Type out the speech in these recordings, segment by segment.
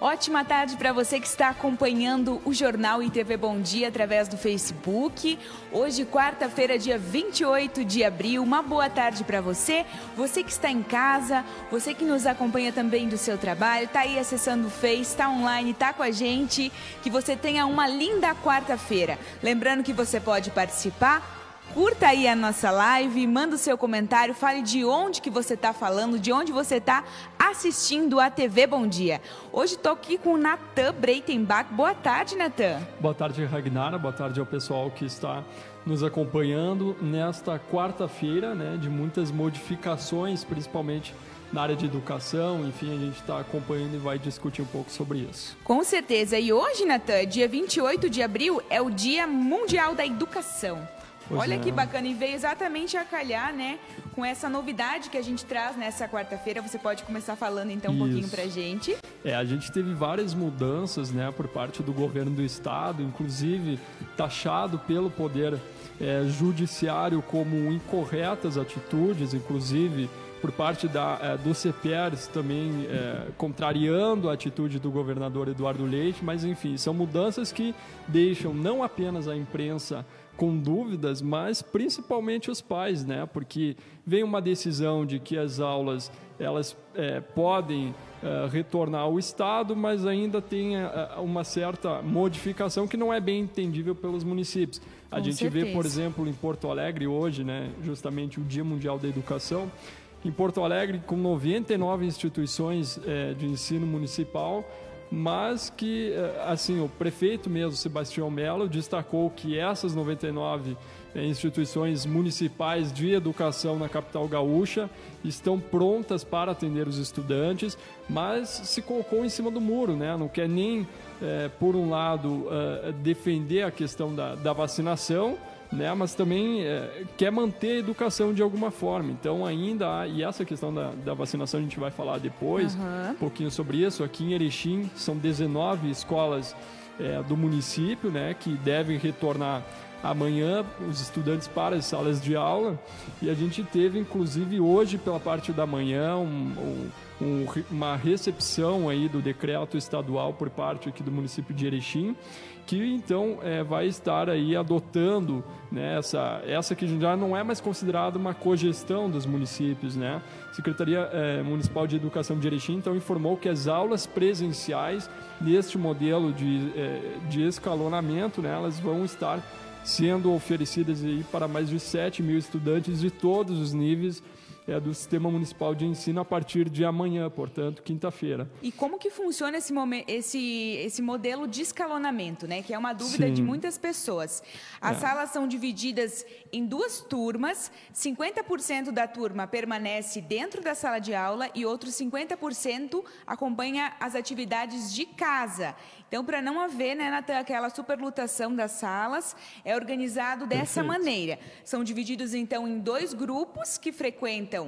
Ótima tarde para você que está acompanhando o Jornal e TV Bom Dia através do Facebook. Hoje, quarta-feira, dia 28 de abril. Uma boa tarde para você. Você que está em casa, você que nos acompanha também do seu trabalho, está aí acessando o Face, está online, está com a gente. Que você tenha uma linda quarta-feira. Lembrando que você pode participar. Curta aí a nossa live, manda o seu comentário, fale de onde que você está falando, de onde você está assistindo a TV Bom Dia. Hoje estou aqui com o Natan Breitenbach. Boa tarde, Natan. Boa tarde, Ragnara. Boa tarde ao pessoal que está nos acompanhando nesta quarta-feira, né, de muitas modificações, principalmente na área de educação. Enfim, a gente está acompanhando e vai discutir um pouco sobre isso. Com certeza. E hoje, Natan, dia 28 de abril, é o Dia Mundial da Educação. Olha que bacana, e veio exatamente a calhar, né, com essa novidade que a gente traz nessa quarta-feira. Você pode começar falando então um pouquinho pra gente. A gente teve várias mudanças, né, por parte do governo do estado, inclusive taxado pelo poder judiciário como incorretas atitudes, inclusive por parte do CEPERS também contrariando a atitude do governador Eduardo Leite, mas enfim, são mudanças que deixam não apenas a imprensa com dúvidas, mas principalmente os pais, né? Porque vem uma decisão de que as aulas elas podem retornar ao Estado, mas ainda tem uma certa modificação que não é bem entendível pelos municípios. A gente vê, por exemplo, em Porto Alegre hoje, né, justamente o Dia Mundial da Educação, em Porto Alegre com 99 instituições de ensino municipal, mas que, assim, o prefeito mesmo, Sebastião Mello, destacou que essas 99 instituições municipais de educação na capital gaúcha estão prontas para atender os estudantes, mas se colocou em cima do muro, né? Não quer nem, por um lado, defender a questão da vacinação, né, mas também quer manter a educação de alguma forma. Então ainda há, e essa questão da vacinação a gente vai falar depois, um pouquinho sobre isso. Aqui em Erechim são 19 escolas do município, né, que devem retornar amanhã os estudantes para as salas de aula, e a gente teve inclusive hoje pela parte da manhã uma recepção aí do decreto estadual por parte aqui do município de Erechim, que então vai estar aí adotando, né, essa que já não é mais considerada uma cogestão dos municípios, né? A Secretaria Municipal de Educação de Erechim então informou que as aulas presenciais neste modelo de escalonamento, né, elas vão estar sendo oferecidas aí para mais de 7 mil estudantes de todos os níveis do Sistema Municipal de Ensino a partir de amanhã, portanto, quinta-feira. E como que funciona esse modelo de escalonamento, né? Que é uma dúvida de muitas pessoas. As salas são divididas em duas turmas, 50% da turma permanece dentro da sala de aula e outros 50% acompanha as atividades de casa. Então, para não haver, né, Natan, aquela superlotação das salas, é organizado dessa maneira. São divididos, então, em dois grupos que frequentam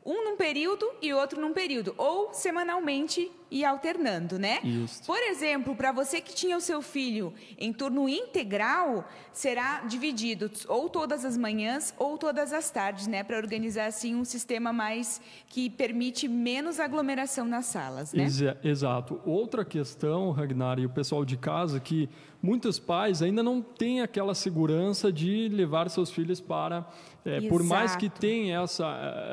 um num período e outro num período, ou semanalmente e alternando, né? Isso. Por exemplo, para você que tinha o seu filho em turno integral, será dividido ou todas as manhãs ou todas as tardes, né? Para organizar, assim, um sistema mais que permite menos aglomeração nas salas, né? Exato. Outra questão, Ragnar, e o pessoal de casa, que muitos pais ainda não têm aquela segurança de levar seus filhos para... por mais que tenha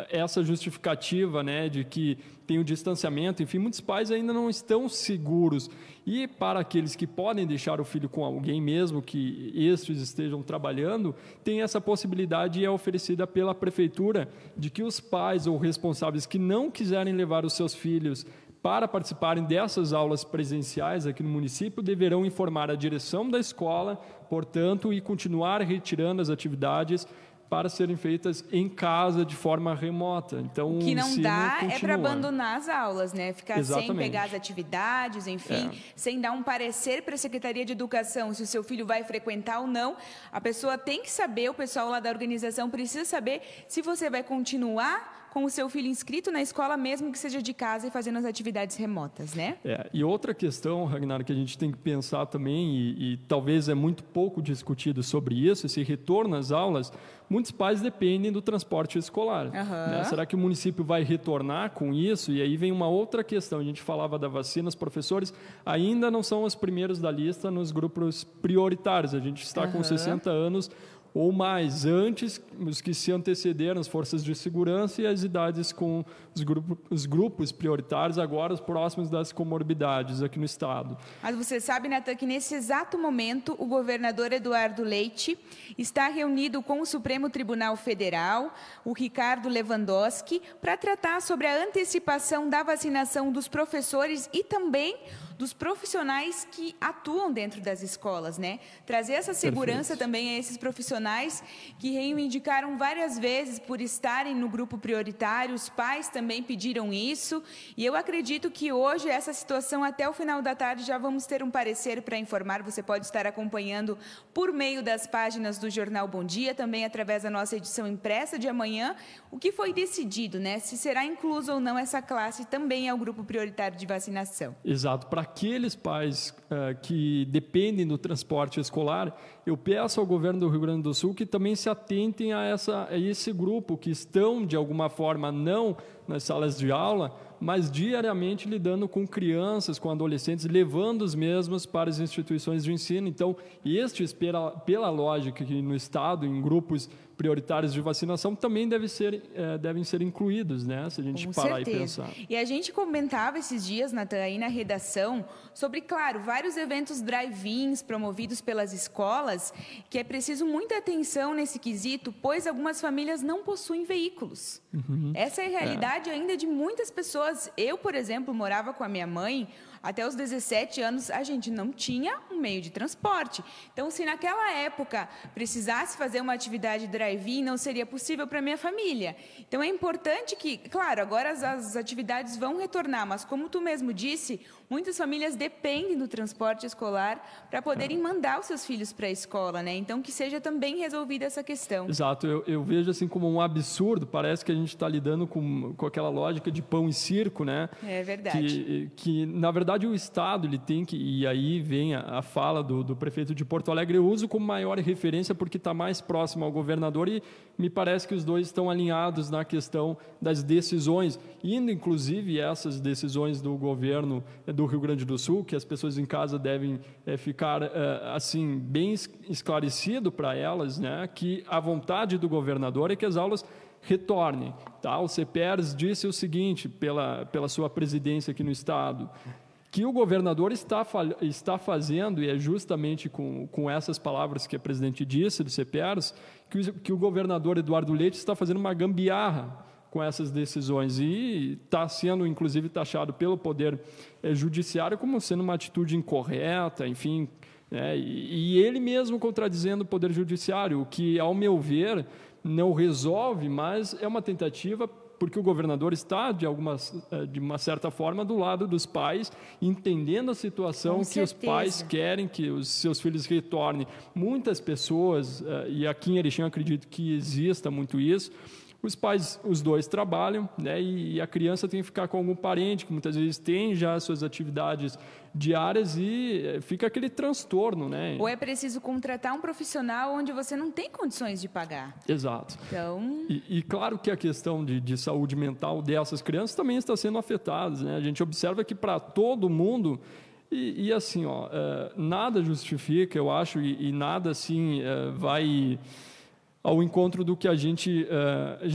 essa justificativa, né, de que tem o distanciamento, enfim, muitos pais ainda não estão seguros. E para aqueles que podem deixar o filho com alguém, mesmo que estes estejam trabalhando, tem essa possibilidade e é oferecida pela prefeitura de que os pais ou responsáveis que não quiserem levar os seus filhos para participarem dessas aulas presenciais aqui no município, deverão informar a direção da escola, portanto, e continuar retirando as atividades para serem feitas em casa de forma remota. Então, o que não dá continua. É para abandonar as aulas, né? Ficar Exatamente. Sem pegar as atividades, enfim, sem dar um parecer para a Secretaria de Educação se o seu filho vai frequentar ou não. A pessoa tem que saber, o pessoal lá da organização precisa saber se você vai continuar com o seu filho inscrito na escola, mesmo que seja de casa e fazendo as atividades remotas, né? E outra questão, Ragnar, que a gente tem que pensar também, e talvez é muito pouco discutido sobre isso, esse retorno às aulas, muitos pais dependem do transporte escolar. Né? Será que o município vai retornar com isso? E aí vem uma outra questão. A gente falava da vacina, os professores ainda não são os primeiros da lista nos grupos prioritários. A gente está com 60 anos ou mais, antes os que se antecederam, as forças de segurança, e as idades com os grupos prioritários, agora os próximos das comorbidades aqui no estado. Mas você sabe, Natan, que nesse exato momento o governador Eduardo Leite está reunido com o Supremo Tribunal Federal, o Ricardo Lewandowski, para tratar sobre a antecipação da vacinação dos professores e também dos profissionais que atuam dentro das escolas, né? Trazer essa segurança também a esses profissionais que reivindicaram várias vezes por estarem no grupo prioritário, os pais também pediram isso, e eu acredito que hoje essa situação, até o final da tarde, já vamos ter um parecer para informar. Você pode estar acompanhando por meio das páginas do Jornal Bom Dia, também através da nossa edição impressa de amanhã, o que foi decidido, né? Se será incluso ou não essa classe também é o grupo prioritário de vacinação. Exato. Para aqueles pais que dependem do transporte escolar, eu peço ao governo do Rio Grande do Sul que também se atentem a esse grupo, que estão, de alguma forma, não nas salas de aula, mas diariamente lidando com crianças, com adolescentes, levando os mesmos para as instituições de ensino. Então, estes, pela lógica que no Estado, em grupos prioritários de vacinação, também devem ser incluídos, né? Se a gente parar e pensar. E a gente comentava esses dias, Natan, aí na redação, sobre, claro, vários eventos drive-ins promovidos pelas escolas, que é preciso muita atenção nesse quesito, pois algumas famílias não possuem veículos. Essa é a realidade ainda de muitas pessoas. Eu, por exemplo, morava com a minha mãe. Até os 17 anos, a gente não tinha um meio de transporte. Então, se naquela época precisasse fazer uma atividade drive-in, não seria possível para a minha família. Então, é importante que, claro, agora as atividades vão retornar, mas como tu mesmo disse, muitas famílias dependem do transporte escolar para poderem mandar os seus filhos para a escola, né? Então, que seja também resolvida essa questão. Exato. Eu vejo assim como um absurdo, parece que a gente está lidando com aquela lógica de pão e circo, né? É verdade. Que na verdade, o Estado ele tem que, e aí vem a fala do prefeito de Porto Alegre, eu uso como maior referência porque está mais próximo ao governador e me parece que os dois estão alinhados na questão das decisões, indo inclusive essas decisões do governo do Rio Grande do Sul, que as pessoas em casa devem ficar assim bem esclarecido para elas, né, que a vontade do governador é que as aulas retornem. Tá? O CEPERS disse o seguinte, pela sua presidência aqui no Estado, que o governador está fazendo, e é justamente com essas palavras que a presidente disse do CEPERS, que o governador Eduardo Leite está fazendo uma gambiarra com essas decisões e está sendo, inclusive, taxado pelo Poder Judiciário como sendo uma atitude incorreta, enfim, né? E ele mesmo contradizendo o Poder Judiciário, o que, ao meu ver, não resolve, mas é uma tentativa porque o governador está, de uma certa forma, do lado dos pais, entendendo a situação que os pais querem que os seus filhos retornem. Muitas pessoas, e aqui em Erechim eu acredito que exista muito isso, os pais, os dois trabalham, né, e a criança tem que ficar com algum parente, que muitas vezes tem já as suas atividades diárias e fica aquele transtorno, né? Ou é preciso contratar um profissional onde você não tem condições de pagar. Exato. Então... E claro que a questão de saúde mental dessas crianças também está sendo afetada, né? A gente observa que para todo mundo... E assim, nada justifica, eu acho, e nada assim vai ao encontro do que a gente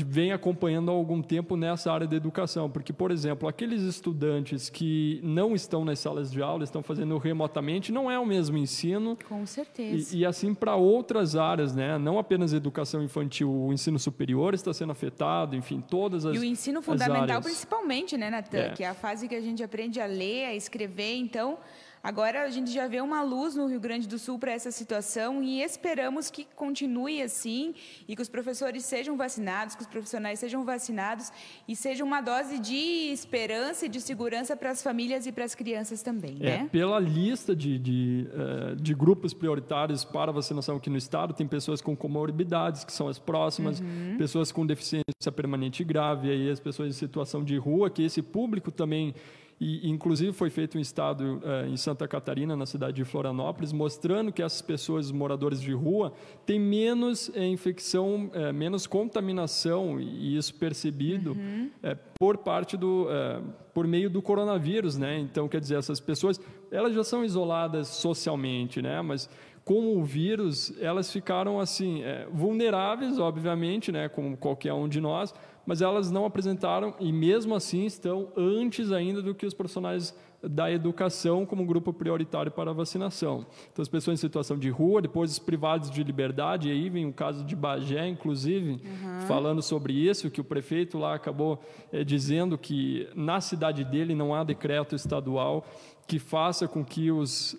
vem acompanhando há algum tempo nessa área da educação. Porque, por exemplo, aqueles estudantes que não estão nas salas de aula, estão fazendo remotamente, não é o mesmo ensino. Com certeza. E assim para outras áreas, né? Não apenas a educação infantil, o ensino superior está sendo afetado, enfim, todas as áreas. E o ensino fundamental principalmente, né, Natan? Que é a fase que a gente aprende a ler, a escrever, então... Agora a gente já vê uma luz no Rio Grande do Sul para essa situação e esperamos que continue assim e que os professores sejam vacinados, que os profissionais sejam vacinados e seja uma dose de esperança e de segurança para as famílias e para as crianças também, né? Pela lista de grupos prioritários para vacinação aqui no estado, tem pessoas com comorbidades, que são as próximas, pessoas com deficiência permanente grave, aí as pessoas em situação de rua, que esse público também... E, inclusive, foi feito um estado em Santa Catarina, na cidade de Florianópolis, mostrando que essas pessoas, moradores de rua, têm menos infecção, menos contaminação, e isso percebido por meio do coronavírus, né? Então, quer dizer, essas pessoas, elas já são isoladas socialmente, né? Mas com o vírus, elas ficaram assim vulneráveis, obviamente, né? Como qualquer um de nós, mas elas não apresentaram e mesmo assim estão antes ainda do que os profissionais da educação como grupo prioritário para a vacinação. Então, as pessoas em situação de rua, depois os privados de liberdade, e aí vem o caso de Bagé, inclusive, falando sobre isso, que o prefeito lá acabou dizendo que na cidade dele não há decreto estadual que faça com que os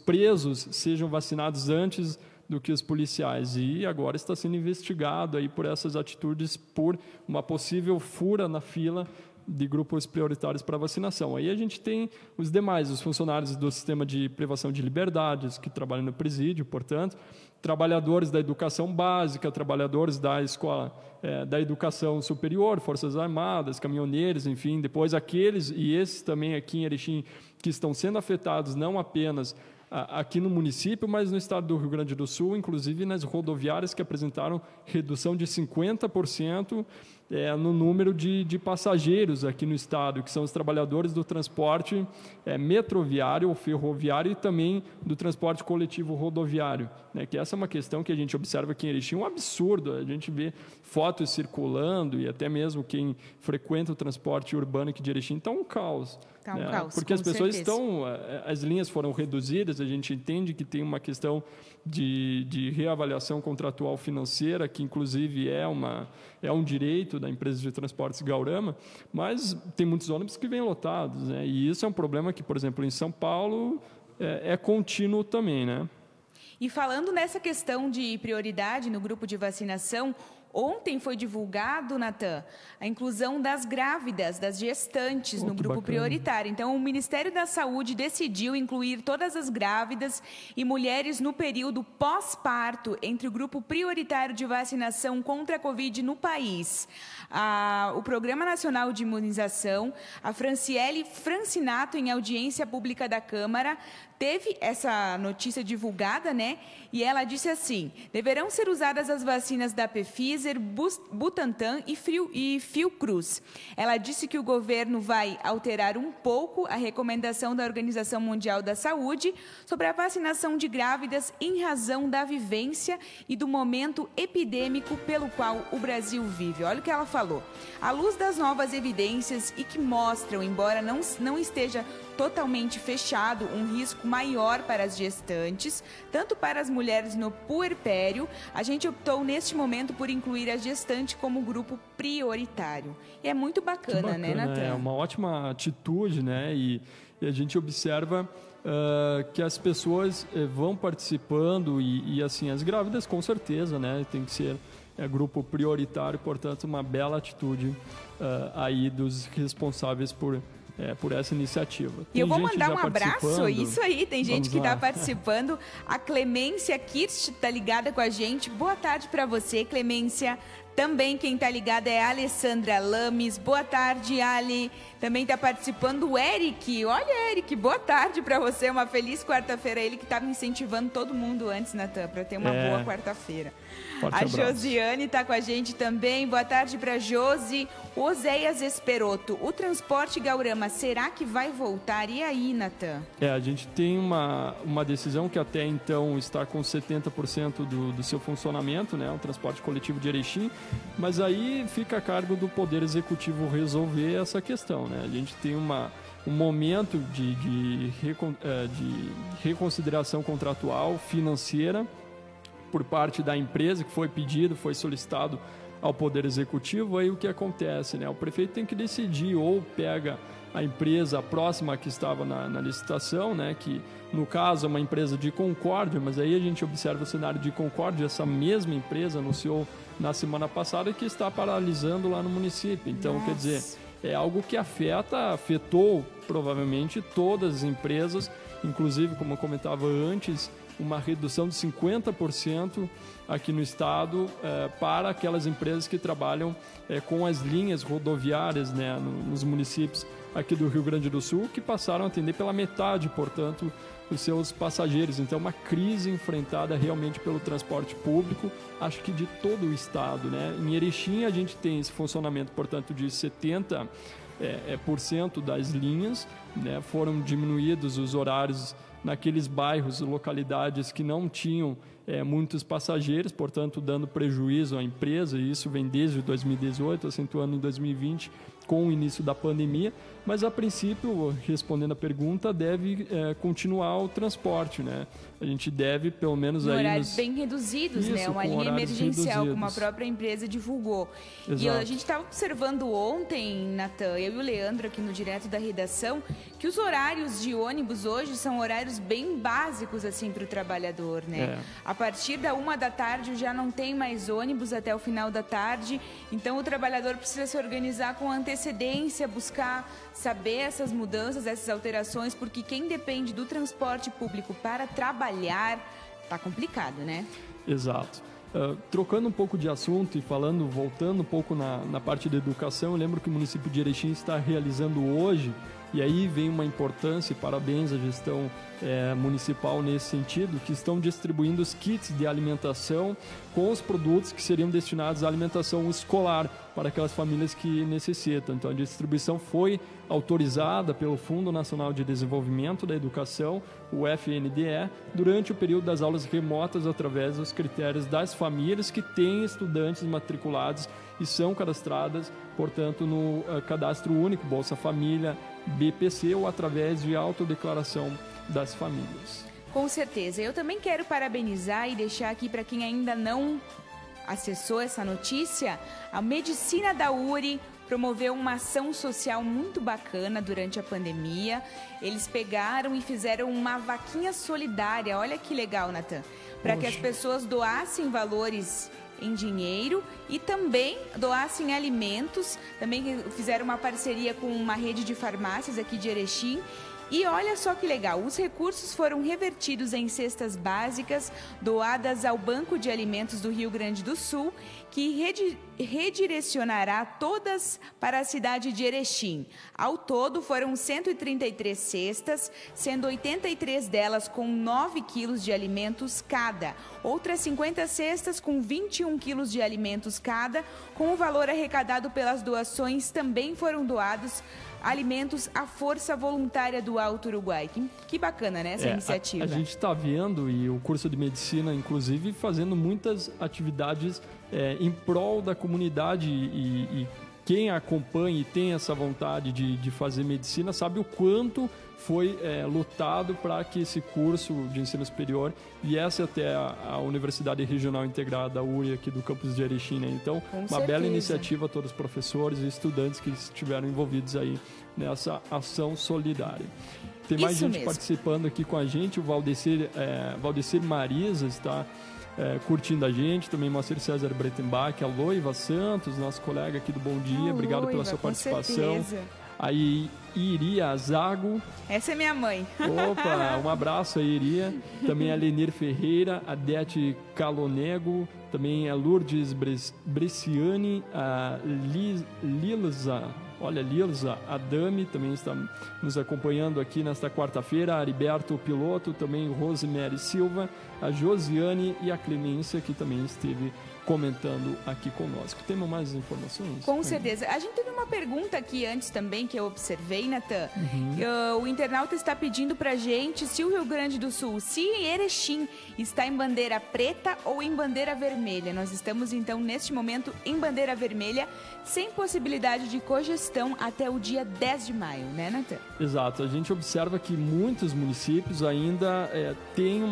presos sejam vacinados antes do que os policiais, e agora está sendo investigado aí por essas atitudes, por uma possível fura na fila de grupos prioritários para vacinação. Aí a gente tem os demais, os funcionários do sistema de privação de liberdades, que trabalham no presídio, portanto, trabalhadores da educação básica, trabalhadores da escola, da educação superior, Forças Armadas, caminhoneiros, enfim, depois aqueles, e esses também aqui em Erechim, que estão sendo afetados não apenas aqui no município, mas no estado do Rio Grande do Sul, inclusive nas rodoviárias que apresentaram redução de 50% no número de passageiros aqui no estado, que são os trabalhadores do transporte metroviário ou ferroviário e também do transporte coletivo rodoviário, né? Que essa é uma questão que a gente observa aqui em Erechim, um absurdo. A gente vê fotos circulando e até mesmo quem frequenta o transporte urbano aqui de Erechim está um caos. Tá um caos, porque as pessoas certeza. as linhas foram reduzidas, a gente entende que tem uma questão de reavaliação contratual financeira, que inclusive é um direito da empresa de transportes Gaurama, mas tem muitos ônibus que vêm lotados, né? E isso é um problema que, por exemplo, em São Paulo é contínuo também, né? E falando nessa questão de prioridade no grupo de vacinação, ontem foi divulgado, Natan, a inclusão das grávidas, das gestantes no grupo prioritário. Então, o Ministério da Saúde decidiu incluir todas as grávidas e mulheres no período pós-parto entre o grupo prioritário de vacinação contra a Covid no país. O Programa Nacional de Imunização, a Franciele Francinato, em audiência pública da Câmara, teve essa notícia divulgada, né? E ela disse assim: deverão ser usadas as vacinas da Pfizer, Butantan e Fiocruz. Ela disse que o governo vai alterar um pouco a recomendação da Organização Mundial da Saúde sobre a vacinação de grávidas em razão da vivência e do momento epidêmico pelo qual o Brasil vive. Olha o que ela falou. À luz das novas evidências e que mostram, embora não esteja totalmente fechado, um risco maior para as gestantes, tanto para as mulheres no puerpério, a gente optou neste momento por incluir a gestante como grupo prioritário. E é muito bacana, né, Natan? É uma ótima atitude, né? E a gente observa que as pessoas vão participando e assim, as grávidas com certeza, né? Tem que ser grupo prioritário, portanto, uma bela atitude aí dos responsáveis por essa iniciativa. E eu vou mandar um abraço, isso aí, tem gente que está participando. A Clemência Kirst está ligada com a gente. Boa tarde para você, Clemência. Também quem está ligada é a Alessandra Lames. Boa tarde, Ali. Também está participando o Eric. Olha, Eric, boa tarde para você. Uma feliz quarta-feira. Ele que estava incentivando todo mundo antes, Natan, para ter uma boa quarta-feira. A Josiane está com a gente também. Boa tarde para Josi. Oséias Esperoto. O transporte Gaurama, será que vai voltar? E aí, Natan? A gente tem uma decisão que até então está com 70% do seu funcionamento, né? O transporte coletivo de Erechim. Mas aí fica a cargo do Poder Executivo resolver essa questão, né? A gente tem um momento de reconsideração contratual financeira por parte da empresa, que foi pedido, foi solicitado ao Poder Executivo. Aí o que acontece, né? O prefeito tem que decidir, ou pega a empresa próxima que estava na licitação, né, que no caso é uma empresa de Concórdia, mas aí a gente observa o cenário de Concórdia, essa mesma empresa anunciou na semana passada que está paralisando lá no município. Então, quer dizer, é algo que afetou provavelmente todas as empresas, inclusive, como eu comentava antes, uma redução de 50% aqui no estado para aquelas empresas que trabalham com as linhas rodoviárias, né, nos municípios aqui do Rio Grande do Sul, que passaram a atender pela metade, portanto, os seus passageiros. Então, uma crise enfrentada realmente pelo transporte público, acho que de todo o estado, né? Em Erechim, a gente tem esse funcionamento, portanto, de 70% das linhas, né? Foram diminuídos os horários naqueles bairros, localidades que não tinham muitos passageiros, portanto, dando prejuízo à empresa, e isso vem desde 2018, acentuando em 2020, com o início da pandemia, mas a princípio, respondendo a pergunta, deve continuar o transporte, né? A gente deve, pelo menos aí... horários bem reduzidos, né? Uma linha emergencial, como a própria empresa divulgou. Exato. E a gente estava observando ontem, Natan, eu e o Leandro aqui no Direto da Redação, que os horários de ônibus hoje são horários bem básicos, assim, para o trabalhador, né? A partir da 1 da tarde já não tem mais ônibus até o final da tarde, então o trabalhador precisa se organizar com antecedência, buscar saber essas mudanças, essas alterações, porque quem depende do transporte público para trabalhar, tá complicado, né? Exato. Trocando um pouco de assunto e voltando um pouco na parte da educação, eu lembro que o município de Erechim está realizando hoje, e aí vem uma importância, e parabéns à gestão municipal nesse sentido, que estão distribuindo os kits de alimentação com os produtos que seriam destinados à alimentação escolar para aquelas famílias que necessitam. Então, a distribuição foi autorizada pelo Fundo Nacional de Desenvolvimento da Educação, o FNDE, durante o período das aulas remotas, através dos critérios das famílias que têm estudantes matriculados e são cadastradas, portanto, no Cadastro Único Bolsa Família, BPC, ou através de autodeclaração das famílias. Com certeza. Eu também quero parabenizar e deixar aqui para quem ainda não acessou essa notícia, a Medicina da URI promoveu uma ação social muito bacana durante a pandemia. Eles pegaram e fizeram uma vaquinha solidária, olha que legal, Natan, para que as pessoas doassem valores em dinheiro e também doassem alimentos. Também fizeram uma parceria com uma rede de farmácias aqui de Erechim. E olha só que legal, os recursos foram revertidos em cestas básicas doadas ao Banco de Alimentos do Rio Grande do Sul, que redirecionará todas para a cidade de Erechim. Ao todo, foram 133 cestas, sendo 83 delas com 9 quilos de alimentos cada. Outras 50 cestas com 21 quilos de alimentos cada. Com o valor arrecadado pelas doações, também foram doados alimentos à Força Voluntária do Alto Uruguai. Que bacana, né, essa iniciativa. A gente está vendo, e o curso de medicina, inclusive, fazendo muitas atividades em prol da comunidade, e quem acompanha e tem essa vontade de fazer medicina sabe o quanto foi lutado para que esse curso de ensino superior viesse até a Universidade Regional Integrada, a URI, aqui do campus de Erechim, né? Então, uma bela iniciativa a todos os professores e estudantes que estiveram envolvidos aí nessa ação solidária. Tem mais gente participando aqui com a gente, o Valdecir Marisa está curtindo a gente, também Moacir César Breitenbach, a Loiva Santos, nosso colega aqui do Bom Dia, obrigado pela sua participação. Aí, Iria Zago. Essa é minha mãe. Opa, um abraço aí, Iria. Também a Lenir Ferreira, a Dete Calonego, também a Lourdes Bresciani, a Lilza Adami também está nos acompanhando aqui nesta quarta-feira, a Heriberto Piloto, também Rosemary Silva, a Josiane e a Clemência, que também esteve comentando aqui conosco. Temos mais informações? Com certeza. A gente teve uma pergunta aqui antes também que eu observei, Natan. O internauta está pedindo pra gente se o Rio Grande do Sul, se Erechim está em bandeira preta ou em bandeira vermelha. Nós estamos então neste momento em bandeira vermelha, sem possibilidade de cogestão até o dia 10 de maio, né, Natan? Exato. A gente observa que muitos municípios ainda têm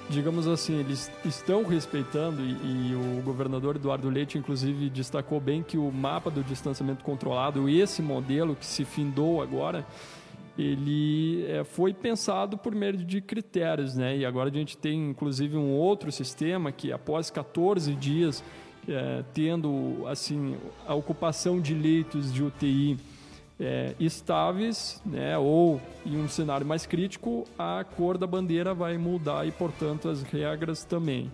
digamos assim, eles estão respeitando, e o governador Eduardo Leite, inclusive, destacou bem que o mapa do distanciamento controlado, esse modelo que se findou agora, ele foi pensado por meio de critérios, né? E agora a gente tem, inclusive, um outro sistema que, após 14 dias, tendo assim a ocupação de leitos de UTI estáveis, né? Ou em um cenário mais crítico, a cor da bandeira vai mudar e, portanto, as regras também.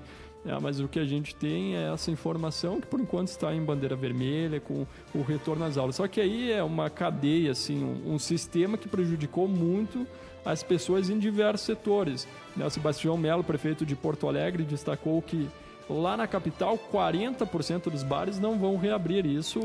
Mas o que a gente tem é essa informação que, por enquanto, está em bandeira vermelha, com o retorno às aulas. Só que aí é uma cadeia, assim, um sistema que prejudicou muito as pessoas em diversos setores. O Sebastião Melo, prefeito de Porto Alegre, destacou que lá na capital, 40% dos bares não vão reabrir. Isso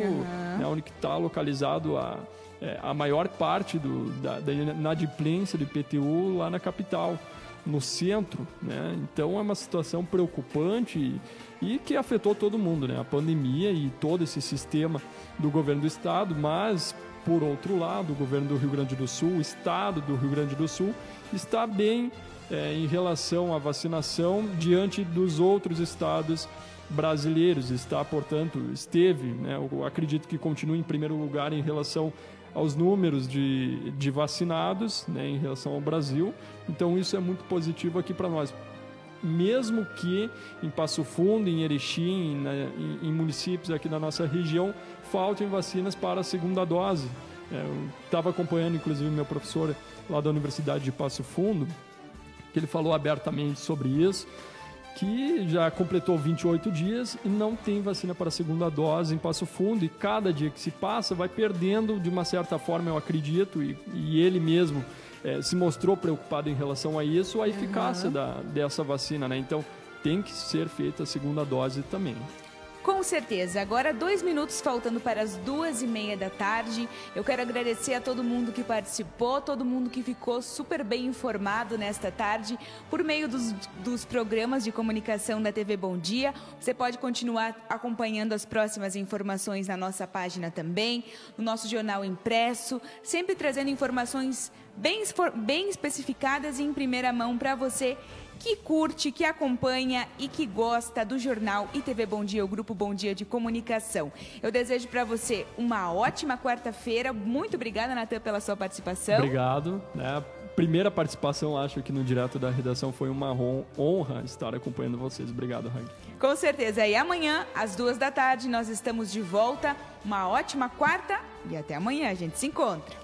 é onde está localizado a maior parte da inadimplência de IPTU lá na capital, no centro, né? Então é uma situação preocupante e que afetou todo mundo, né? A pandemia e todo esse sistema do governo do estado, mas, por outro lado, o governo do Rio Grande do Sul, o estado do Rio Grande do Sul, está bem em relação à vacinação diante dos outros estados brasileiros. Está, portanto, né? Eu acredito que continue em primeiro lugar em relação aos números de vacinados, né, em relação ao Brasil. Então isso é muito positivo aqui para nós. Mesmo que em Passo Fundo, em Erechim, em municípios aqui da nossa região, faltem vacinas para a segunda dose. Eu estava acompanhando, inclusive, meu professor lá da Universidade de Passo Fundo, que ele falou abertamente sobre isso, que já completou 28 dias e não tem vacina para a segunda dose em Passo Fundo, e cada dia que se passa vai perdendo, de uma certa forma, eu acredito, e ele mesmo se mostrou preocupado em relação a isso, a eficácia dessa vacina, né? Então tem que ser feita a segunda dose também. Com certeza. Agora 2 minutos faltando para as 2h30 da tarde. Eu quero agradecer a todo mundo que participou, todo mundo que ficou super bem informado nesta tarde por meio dos programas de comunicação da TV Bom Dia. Você pode continuar acompanhando as próximas informações na nossa página também, no nosso jornal impresso, sempre trazendo informações bem especificadas e em primeira mão para você que curte, que acompanha e que gosta do jornal e TV Bom Dia, o Grupo Bom Dia de Comunicação. Eu desejo para você uma ótima quarta-feira. Muito obrigada, Natan, pela sua participação. Obrigado. A primeira participação, acho que no Direto da Redação, foi uma honra estar acompanhando vocês. Obrigado, Raí. Com certeza. E amanhã, às 2 da tarde, nós estamos de volta. Uma ótima quarta e até amanhã. A gente se encontra.